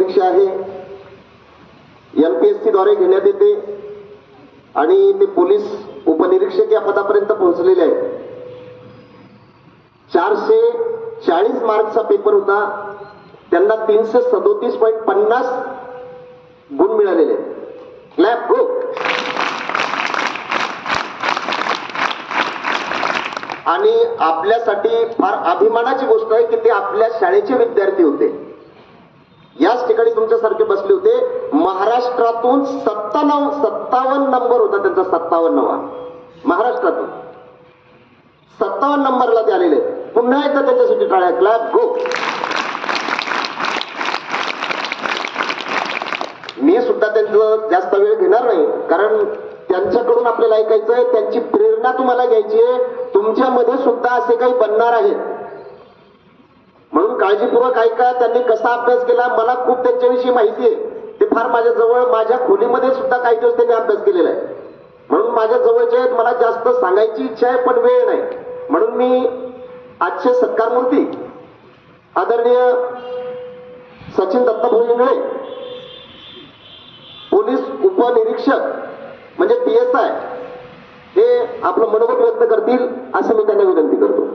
परीक्षा आहे, NPSC द्वारे घेण्यात येते आणि ते पोलीस उपनिरीक्षक या पदापर्यंत पोहोचलेले आहेत. 440 मार्कचा पेपर होता, त्यांना 337.50 गुण मिळालेले. क्लॅप गो. आणि आपल्यासाठी फार अभिमानाची गोष्ट आहे की ते आपल्या शाळेचे विद्यार्थी होते. याच ठिकाणी तुमच्यासारखे बसले होते. महाराष्ट्रातून 57 नंबर होता त्यांचा, 57वा. महाराष्ट्रातून 57 नंबरला ते आलेले. पुन्हा एकदा त्यांच्यासाठी टाळ्या. क्लॅप गो. मी सुद्धा त्यांचं जास्त वेळ घेणार नाही, कारण त्यांच्याकडून आपल्याला ऐकायचं आहे, त्यांची प्रेरणा तुम्हाला घ्यायची आहे. तुमच्यामध्ये सुद्धा असे काही बनणार आहेत, म्हणून काळजीपूर्वक ऐका. त्यांनी कसा अभ्यास केला मला खूप त्यांच्याविषयी माहिती आहे. ते फार माझ्या जवळ, माझ्या खोलीमध्ये सुद्धा काही दिवस त्यांनी अभ्यास केलेला आहे, म्हणून माझ्या जवळचे आहेत. मला जास्त सांगायची इच्छा आहे पण वेळ नाही, म्हणून मी आजचे सत्कारमूर्ती आदरणीय सचिन दत्तभाऊ इंगळे, पोलीस उपनिरीक्षक म्हणजे PSI, हे आपलं मनोगत व्यक्त करतील असं मी त्यांना विनंती करतो.